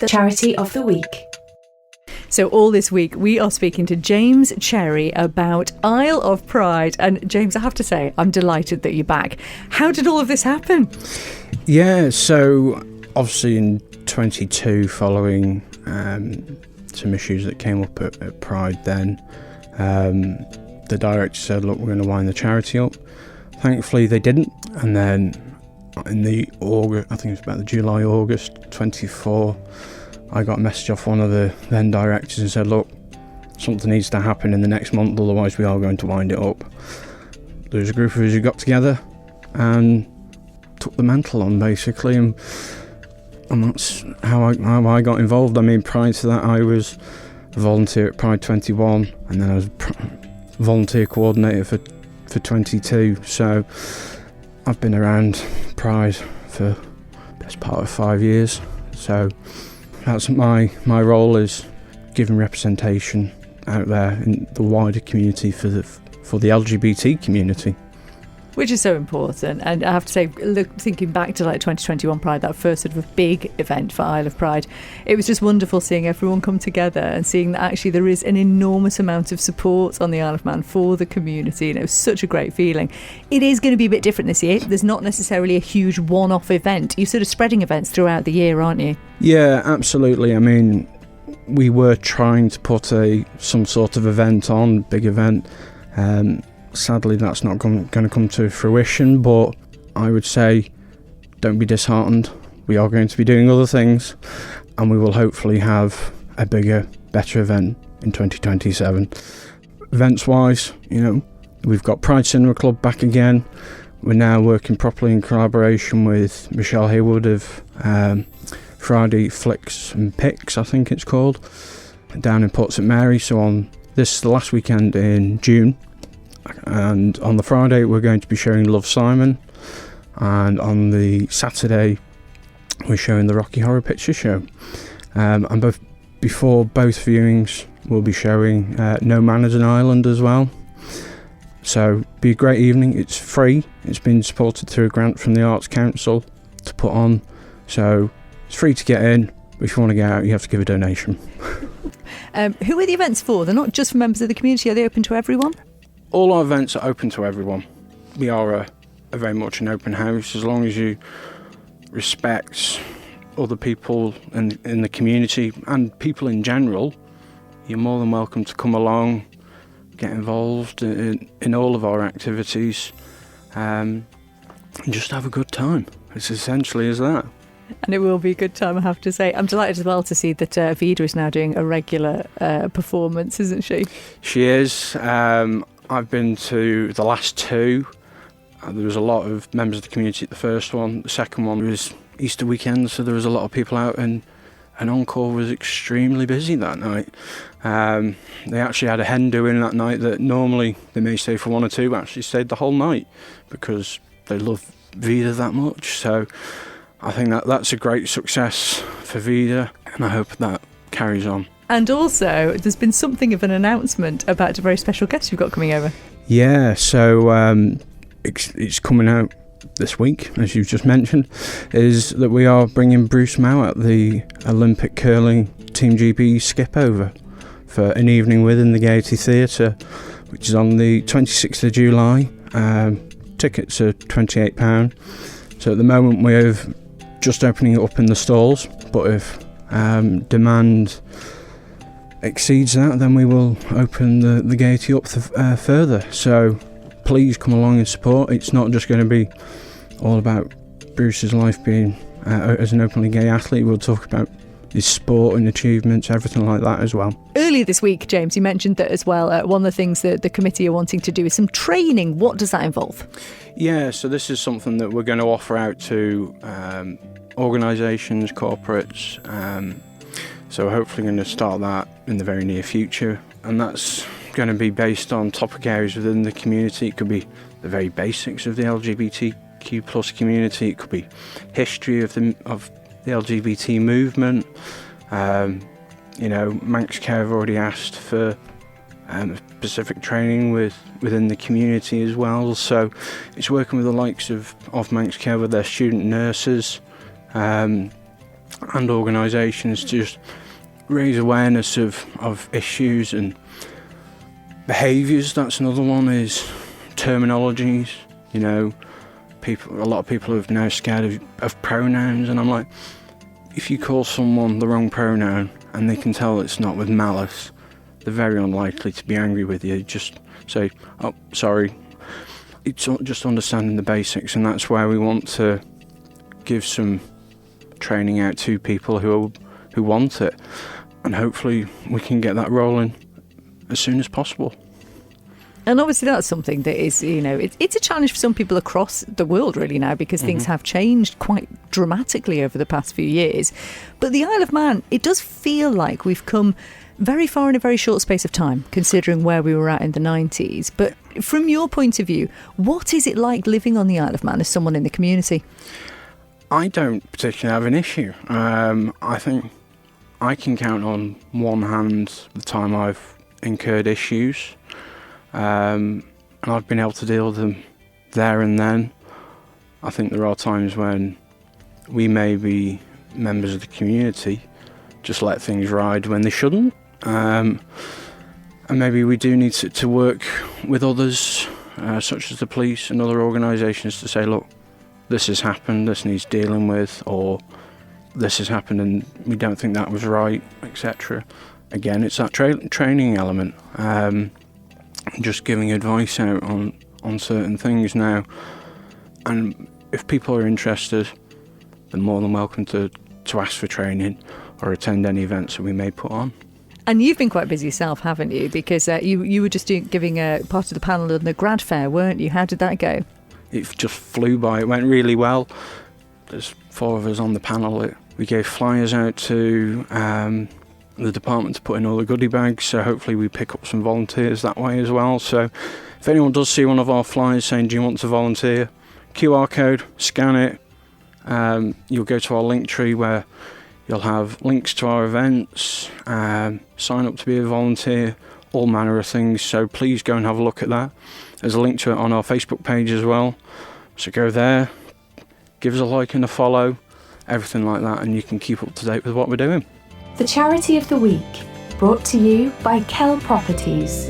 the Charity of the Week. So all this week we are speaking to James Cherry about Isle of Pride. And James, I have to say, I'm delighted that you're back. How did all of this happen? Yeah, so obviously in 22, following some issues that came up at Pride then, the director said, look, we're going to wind the charity up. Thankfully they didn't, and then in the August, I think it was about the July, August 24, I got a message off one of the then directors and said, look, something needs to happen in the next month, otherwise we are going to wind it up. There was a group of us who got together and took the mantle on, basically, and that's how I got involved. I mean, prior to that I was a volunteer at Pride 21, and then I was volunteer coordinator for 22, so I've been around Pride for the best part of 5 years. So that's my role, is giving representation out there in the wider community for the LGBT community. Which is so important. And I have to say, thinking back to like 2021 Pride, that first sort of big event for Isle of Pride, it was just wonderful seeing everyone come together and seeing that actually there is an enormous amount of support on the Isle of Man for the community, and it was such a great feeling. It is going to be a bit different this year. There's not necessarily a huge one-off event. You're sort of spreading events throughout the year, aren't you? Yeah, absolutely. I mean, we were trying to put some sort of event on, big event. Sadly, that's not going to come to fruition, but I would say don't be disheartened. We are going to be doing other things, and we will hopefully have a bigger, better event in 2027. Events-wise, we've got Pride Cinema Club back again. We're now working properly in collaboration with Michelle Haywood of Friday Flicks and Pics, I think it's called, down in Port St Mary. So on the last weekend in June, and on the Friday we're going to be showing Love, Simon, and on the Saturday we're showing the Rocky Horror Picture Show, and before both viewings we'll be showing No Man is an Island as well. So be a great evening. It's free. It's been supported through a grant from the Arts Council to put on, so it's free to get in, but if you want to get out you have to give a donation. Who are the events for? They're not just for members of the community. Are they open to everyone? All our events are open to everyone. We are a very much an open house. As long as you respect other people in the community and people in general, you're more than welcome to come along, get involved in all of our activities, and just have a good time. It's essentially as that. And it will be a good time, I have to say. I'm delighted as well to see that Vida is now doing a regular performance, isn't she? She is. I've been to the last two. There was a lot of members of the community at the first one. The second one was Easter weekend, so there was a lot of people out, and Encore was extremely busy that night. They actually had a hen doing that night that normally they may stay for 1 or 2, actually stayed the whole night because they love Vida that much. So I think that's a great success for Vida, and I hope that carries on. And also, there's been something of an announcement about a very special guest you've got coming over. Yeah, so it's coming out this week, as you've just mentioned, is that we are bringing Bruce Mowat, the Olympic curling Team GB skip, over for an evening within the Gaiety Theatre, which is on the 26th of July. Tickets are £28. So at the moment we're just opening it up in the stalls, but if demand exceeds that, then we will open the Gaiety up further. So please come along and support. It's not just going to be all about Bruce's life being as an openly gay athlete. We'll talk about his sport and achievements, everything like that as well. Earlier this week, James, you mentioned that as well. One of the things that the committee are wanting to do is some training. What does that involve? Yeah, so this is something that we're going to offer out to organisations, corporates. So we're hopefully going to start that in the very near future, and that's going to be based on topic areas within the community. It could be the very basics of the LGBTQ plus community. It could be history of the LGBT movement. Manx Care have already asked for specific training within the community as well. So it's working with the likes of Manx Care with their student nurses. and organisations to just raise awareness of issues and behaviours. That's another one, is terminologies. You know, a lot of people are now scared of pronouns, and I'm like, if you call someone the wrong pronoun and they can tell it's not with malice, they're very unlikely to be angry with you. Just say, oh, sorry. It's just understanding the basics, and that's where we want to give some training out to people who want it, and hopefully we can get that rolling as soon as possible. And obviously that's something that is, you know, it's a challenge for some people across the world really now, because things have changed quite dramatically over the past few years. But the Isle of Man, it does feel like we've come very far in a very short space of time, considering where we were at in the 90s. But from your point of view, what is it like living on the Isle of Man as someone in the community? I don't particularly have an issue. I think I can count on one hand the time I've incurred issues, and I've been able to deal with them there and then. I think there are times when we may be members of the community just let things ride when they shouldn't. And maybe we do need to work with others, such as the police and other organisations, to say, look, this has happened, this needs dealing with, or this has happened and we don't think that was right, etc. Again, it's that training element, just giving advice out on certain things now. And if people are interested, they're more than welcome to ask for training or attend any events that we may put on. And you've been quite busy yourself, haven't you? Because you were just giving a part of the panel on the grad fair, weren't you? How did that go? It just flew by. It went really well. There's 4 of us on the panel. We gave flyers out to the department to put in all the goodie bags, so hopefully we pick up some volunteers that way as well. So if anyone does see one of our flyers saying, do you want to volunteer? QR code, scan it. You'll go to our link tree where you'll have links to our events, sign up to be a volunteer, all manner of things. So please go and have a look at that. There's a link to it on our Facebook page as well. So go there, give us a like and a follow, everything like that, and you can keep up to date with what we're doing. The Charity of the Week, brought to you by Kell Properties.